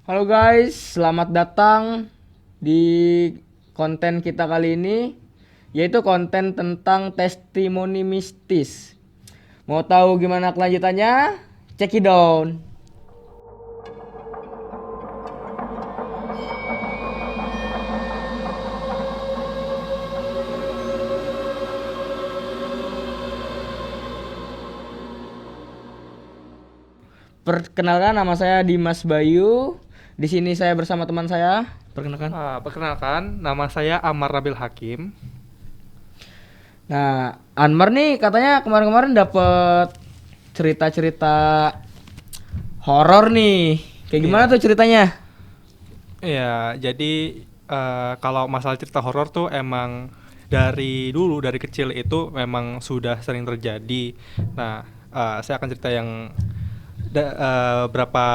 Halo guys, selamat datang di konten kita kali ini, yaitu konten tentang testimoni mistis. Mau tahu gimana kelanjutannya? Check it down. Perkenalkan, nama saya Dimas Bayu. Di sini saya bersama teman saya. Perkenalkan. Perkenalkan, nama saya Amar Nabil Hakim. Nah, Anmar nih katanya kemarin-kemarin dapet cerita-cerita horor nih. Kayak gimana Iya. tuh ceritanya? Ya, jadi kalau masalah cerita horor tuh emang dari dulu, dari kecil itu memang sudah sering terjadi. Nah, saya akan cerita yang berapa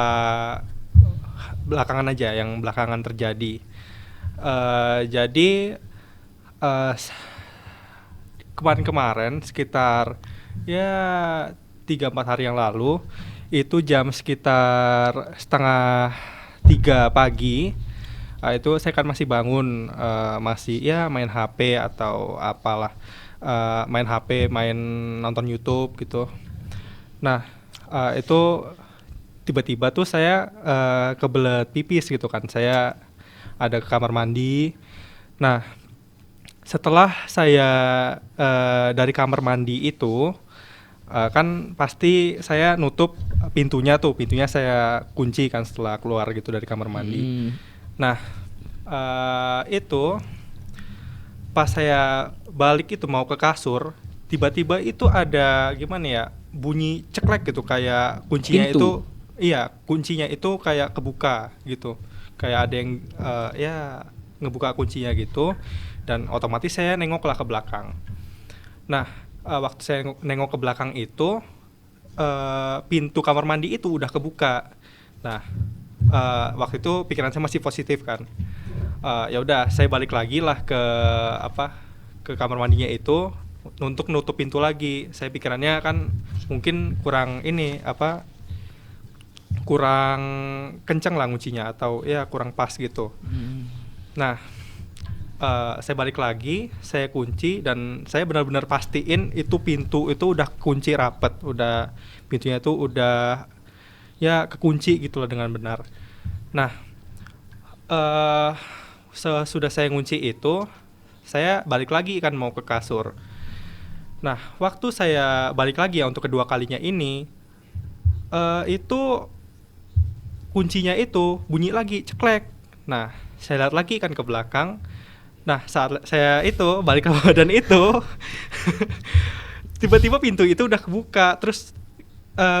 belakangan aja, yang belakangan terjadi. Jadi kemarin-kemarin sekitar ya 3-4 hari yang lalu, itu jam sekitar setengah 3 pagi, itu saya kan masih bangun, masih ya main HP atau apalah, main HP, main nonton YouTube gitu. Nah, itu tiba-tiba tuh saya kebelet pipis gitu kan. Saya ada ke kamar mandi. Nah, setelah saya dari kamar mandi itu, kan pasti saya nutup pintunya saya kunci kan setelah keluar gitu dari kamar mandi. Nah, itu pas saya balik itu mau ke kasur, tiba-tiba itu ada gimana ya, bunyi ceklek gitu, kayak kuncinya Pintu. itu, iya kuncinya itu kayak kebuka gitu, kayak ada yang ya ngebuka kuncinya gitu, dan otomatis saya nengoklah ke belakang. Nah, waktu saya nengok ke belakang itu, pintu kamar mandi itu udah kebuka. Nah, waktu itu pikiran saya masih positif kan. Ya udah, saya balik lagi lah ke kamar mandinya itu untuk nutup pintu lagi. Saya pikirannya kan mungkin kurang kencang lah nguncinya, atau ya kurang pas gitu. Nah, saya balik lagi, saya kunci, dan saya benar-benar pastiin itu pintu itu udah kunci rapet, udah pintunya itu udah ya kekunci gitulah dengan benar. Nah, sesudah saya ngunci itu, saya balik lagi kan mau ke kasur. Nah, waktu saya balik lagi ya untuk kedua kalinya ini, itu kuncinya itu bunyi lagi ceklek. Nah, saya lihat lagi kan ke belakang. Nah, saat saya itu balik ke badan itu, tiba-tiba pintu itu udah kebuka, terus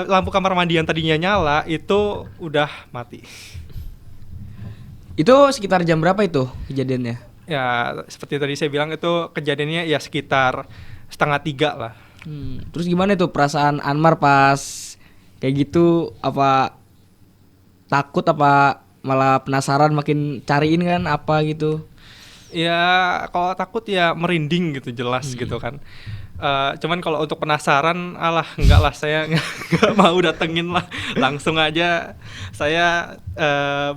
lampu kamar mandi yang tadinya nyala itu udah mati. Itu sekitar jam berapa itu kejadiannya? Ya, seperti tadi saya bilang, itu kejadiannya ya sekitar setengah 3 lah. Terus gimana tuh perasaan Anmar pas kayak gitu? Apa takut, apa malah penasaran makin cariin kan apa gitu? Ya, kalau takut ya merinding gitu, jelas gitu kan. Cuman kalau untuk penasaran, alah enggak lah, saya nggak mau datengin lah. Langsung aja saya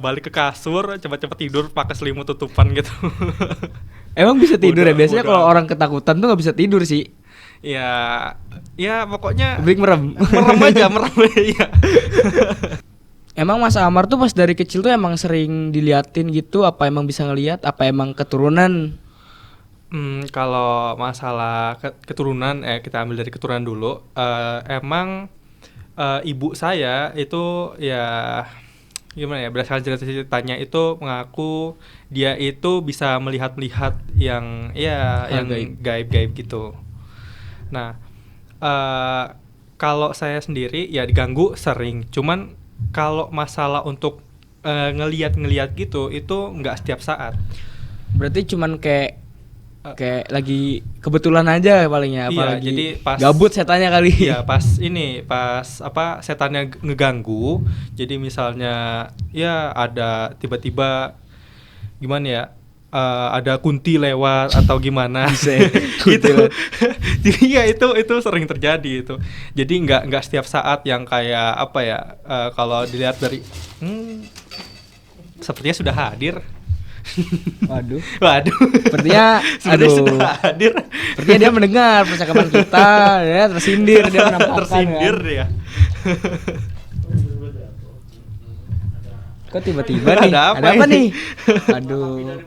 balik ke kasur, cepat-cepat tidur pakai selimut tutupan gitu. Emang bisa tidur ya? Biasanya Bodoh kalau amat. orang ketakutan tuh nggak bisa tidur sih. Ya, ya pokoknya Lebih merem. merem ya. Emang Mas Amar tuh pas dari kecil tuh emang sering diliatin gitu? Apa emang bisa ngelihat? Apa emang keturunan? Kalau masalah keturunan, kita ambil dari keturunan dulu. Emang ibu saya itu ya gimana ya, berdasarkan ceritanya itu mengaku dia itu bisa melihat-lihat yang ya Hal yang gaib. gaib-gaib gitu. Nah, eh, kalau saya sendiri ya diganggu sering, cuman kalau masalah untuk ngeliat-ngeliat gitu itu nggak setiap saat. Berarti cuman kayak Eh, kayak lagi kebetulan aja palingnya, iya, apalagi jadi pas gabut setannya kali. iya, pas setannya ngeganggu. Jadi misalnya ya ada tiba-tiba gimana ya, ada kunti lewat atau gimana. Bisa Gitu. kuntilan. Jadi ya itu sering terjadi itu. Jadi nggak setiap saat yang kayak apa ya, kalau dilihat dari sepertinya sudah hadir. Waduh. Waduh. Sepertinya Sebenarnya sudah hadir. Sepertinya dia mendengar percakapan kita, ya tersindir dia menampakkan. Tersindir kan. dia. Kok tiba-tiba nih? Ada apa apa ini? nih? Aduh.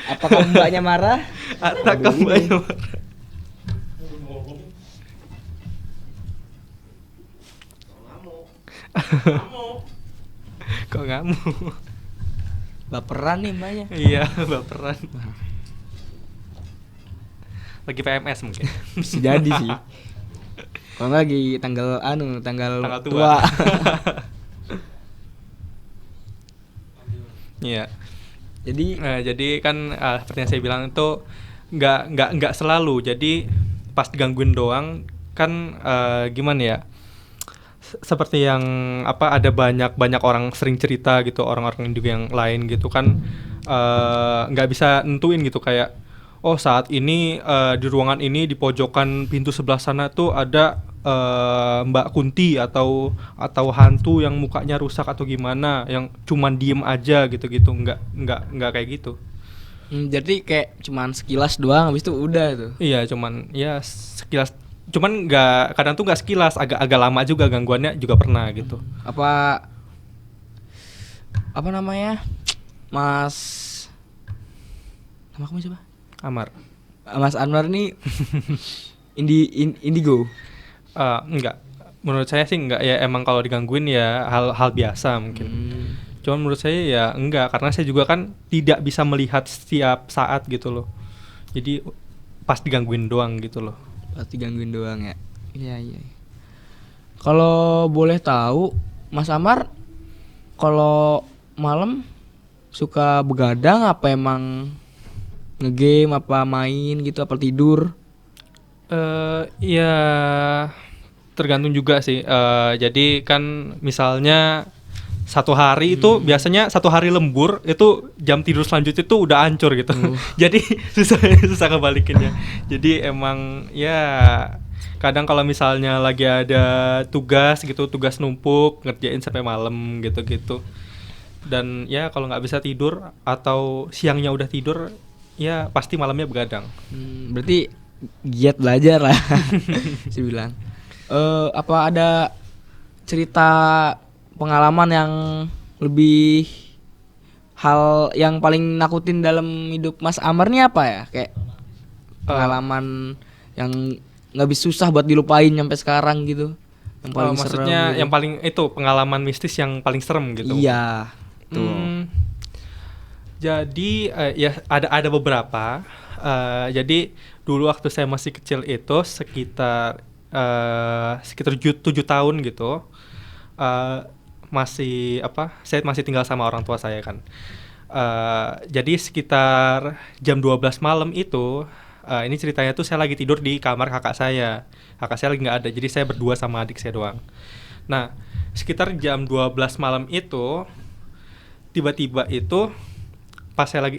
Apakah mbaknya marah? Apakah mbaknya marah? Kok ngamuk? Baperan nih mbaknya. Iya, baperan. Lagi PMS mungkin. Bisa jadi sih. Kalau nggak lagi tanggal tua. Iya. Jadi kan seperti yang saya bilang itu nggak selalu. Jadi pas digangguin doang kan gimana ya? Seperti yang ada banyak orang sering cerita gitu, orang-orang juga yang lain gitu kan nggak bisa nentuin gitu kayak saat ini di ruangan ini di pojokan pintu sebelah sana tuh ada Mbak Kunti atau hantu yang mukanya rusak atau gimana yang cuman diem aja gitu-gitu, nggak kayak gitu. Jadi kayak cuman sekilas doang, habis itu udah tuh. Iya, cuman ya sekilas. Cuman kadang tuh nggak sekilas, agak lama juga gangguannya juga pernah gitu. Apa namanya, Mas? Nama kamu siapa? Amar. Mas Anwar nih indigo. Enggak. Menurut saya sih enggak ya, emang kalau digangguin ya hal biasa mungkin. Cuman menurut saya ya enggak, karena saya juga kan tidak bisa melihat setiap saat gitu loh. Jadi pas digangguin doang gitu loh. Pasti gangguin doang ya. Iya. Kalau boleh tahu, Mas Amar kalau malam suka begadang apa emang ngegame apa main gitu apa tidur? Ya tergantung juga sih. Jadi kan misalnya satu hari itu biasanya satu hari lembur itu jam tidur selanjutnya itu udah hancur gitu. Jadi susah kebalikinnya. Jadi emang ya kadang kalau misalnya lagi ada tugas numpuk ngerjain sampai malam gitu. Dan ya kalau nggak bisa tidur atau siangnya udah tidur ya pasti malamnya begadang. Berarti giat belajar lah. Saya bilang. Apa ada cerita pengalaman yang lebih hal yang paling nakutin dalam hidup Mas Amar nih apa ya? Kayak pengalaman yang nggak bisa, susah buat dilupain sampai sekarang gitu. Yang paling serem. Maksudnya gitu. yang paling itu pengalaman mistis yang paling serem gitu. Iya. Tuh. Jadi ya ada beberapa. Jadi dulu waktu saya masih kecil itu sekitar 7 tahun gitu. Saya masih tinggal sama orang tua saya kan. Jadi sekitar jam 12 malam itu ini ceritanya tuh saya lagi tidur di kamar kakak saya. Kakak saya lagi nggak ada, jadi saya berdua sama adik saya doang. Nah, sekitar jam 12 malam itu tiba-tiba itu pas saya lagi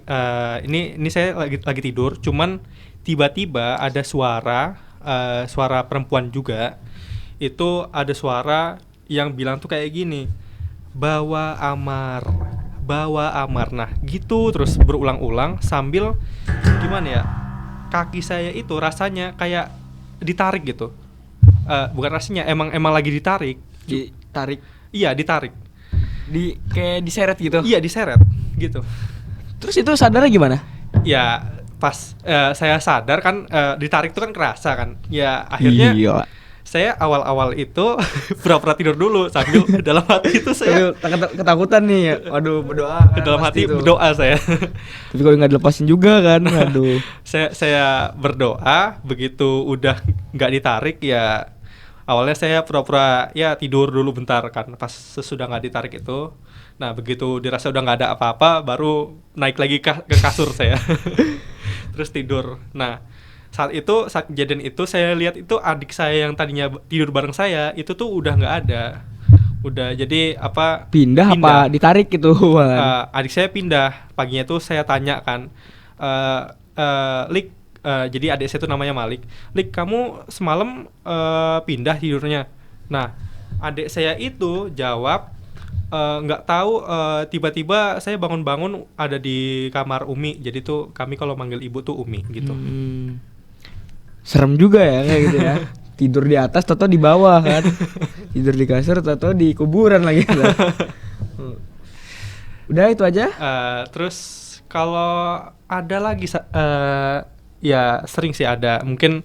ini saya lagi tidur, cuman tiba-tiba ada suara perempuan juga. Itu ada suara yang bilang tuh kayak gini, bawa Amar. Nah gitu terus berulang-ulang sambil gimana ya, kaki saya itu rasanya kayak ditarik gitu. Bukan rasanya, emang lagi ditarik. Ditarik. Iya, ditarik. Kayak diseret gitu. Iya, diseret gitu. Terus itu sadarnya gimana? Ya pas saya sadar kan, ditarik itu kan kerasa kan. Ya akhirnya saya awal-awal itu pura-pura tidur dulu sambil dalam hati itu saya ketakutan nih. Waduh, berdoa kan, dalam hati itu. berdoa saya. Tapi kalau nggak dilepasin juga kan, aduh. saya berdoa, begitu udah nggak ditarik ya awalnya saya pura-pura ya tidur dulu bentar kan. Pas sesudah nggak ditarik itu, nah begitu dirasa udah nggak ada apa-apa baru naik lagi ke kasur saya. Terus tidur. Nah saat kejadian itu saya lihat itu adik saya yang tadinya tidur bareng saya itu tuh udah nggak ada. Udah jadi pindah apa ditarik gitu. Adik saya pindah. Paginya tuh saya tanya kan, Lik, jadi adik saya tuh namanya Malik. Lik, kamu semalam pindah tidurnya? Nah adik saya itu jawab, nggak tahu tiba-tiba saya bangun-bangun ada di kamar Umi. Jadi tuh kami kalau manggil ibu tuh Umi gitu. Serem juga ya kayak gitu ya. Tidur di atas atau di bawah kan. Tidur di kasur atau di kuburan lagi. Udah itu aja. Terus kalau ada lagi ya sering sih ada. Mungkin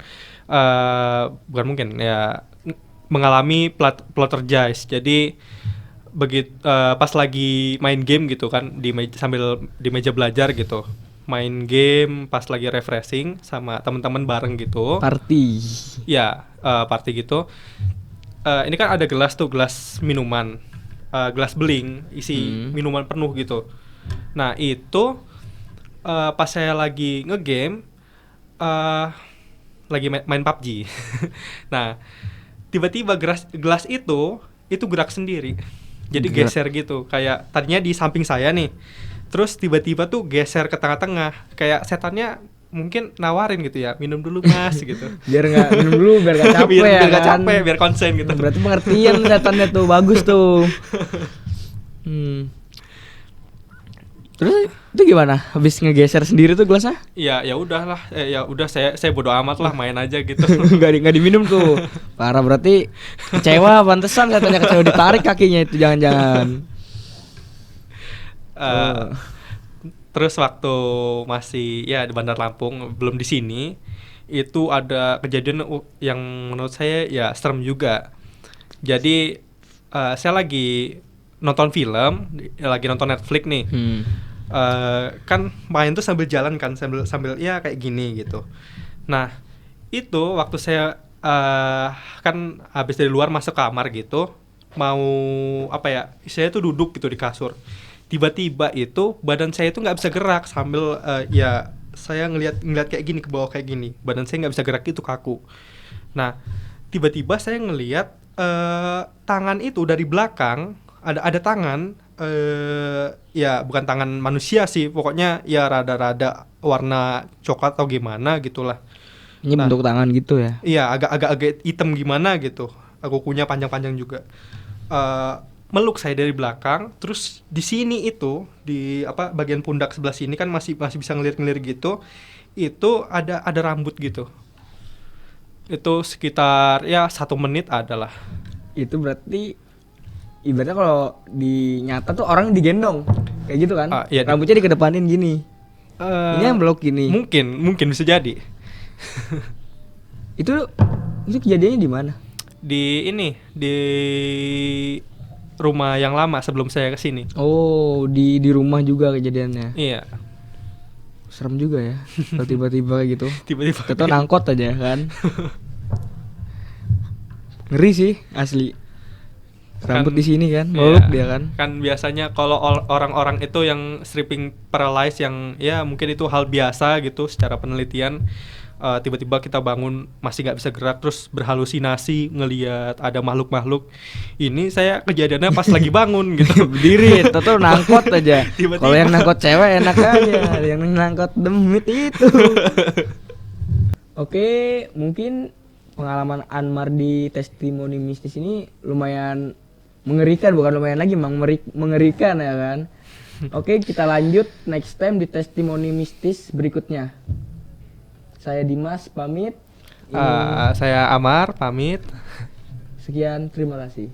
bukan mungkin ya mengalami poltergeist. Jadi begitu pas lagi main game gitu kan sambil di meja belajar gitu. Main game pas lagi refreshing sama teman-teman bareng gitu. Party. Ya, party gitu. Ini kan ada gelas minuman, gelas beling isi minuman penuh gitu. Nah itu pas saya lagi ngegame, lagi main PUBG. Nah tiba-tiba gelas itu gerak sendiri. Jadi geser gitu, kayak tadinya di samping saya nih. Terus tiba-tiba tuh geser ke tengah-tengah. Kayak setannya mungkin nawarin gitu ya, minum dulu mas gitu. Biar nggak minum dulu, biar nggak capek biar ya nggak kan. capek, biar konsen gitu. Berarti pengertian setannya tuh bagus tuh. Terus itu gimana? Habis ngegeser sendiri tuh gelasnya? Ya udahlah, ya udah saya bodo amat lah, main aja gitu. nggak diminum tuh. Parah, berarti kecewa, pantesan katanya kecewa, ditarik kakinya itu jangan-jangan. Terus waktu masih ya di Bandar Lampung, belum di sini, itu ada kejadian yang menurut saya ya serem juga. Jadi saya lagi nonton film, lagi nonton Netflix nih. Kan main tuh sambil jalan kan, sambil ya kayak gini gitu. Nah itu waktu saya kan habis dari luar masuk kamar gitu, mau apa ya, saya tuh duduk gitu di kasur. Tiba-tiba itu badan saya itu nggak bisa gerak sambil ya saya ngeliat kayak gini ke bawah kayak gini, badan saya nggak bisa gerak, itu kaku. Nah tiba-tiba saya ngeliat tangan itu dari belakang, ada tangan, ya bukan tangan manusia sih, pokoknya ya rada-rada warna coklat atau gimana gitulah. Ini bentuk tangan gitu ya? Iya, agak hitam gimana gitu, kukunya panjang-panjang juga. Meluk saya dari belakang, terus di sini itu di bagian pundak sebelah sini kan masih bisa ngelirik gitu, itu ada rambut gitu. Itu sekitar ya 1 menit adalah. Itu berarti ibaratnya kalau di nyata tuh orang digendong kayak gitu kan? Iya, rambutnya dikedepanin gini. Ini yang belok gini. Mungkin bisa jadi. Itu kejadiannya di mana? Di rumah yang lama sebelum saya kesini. Oh, di rumah juga kejadiannya. Iya. Serem juga ya. Kalau tiba-tiba gitu. Tiba-tiba. Kita nangkot aja kan. Ngeri sih asli. Rambut di sini kan, meluk dia kan. Kan biasanya kalau orang-orang itu yang stripping paralyzed, yang ya mungkin itu hal biasa gitu secara penelitian. Tiba-tiba kita bangun masih nggak bisa gerak, terus berhalusinasi ngelihat ada makhluk-makhluk. Ini saya kejadiannya pas lagi bangun gitu. Berdiri, tuh nangkot aja. Tiba-tiba. Kalau yang nangkot cewek enak aja, yang nangkot demit itu. Oke, mungkin pengalaman Anmar di testimoni mistis ini lumayan mengerikan, bukan lumayan lagi, mengerikan ya kan. Oke, kita lanjut next time di testimoni mistis berikutnya. Saya Dimas pamit. Saya Amar pamit. Sekian, terima kasih.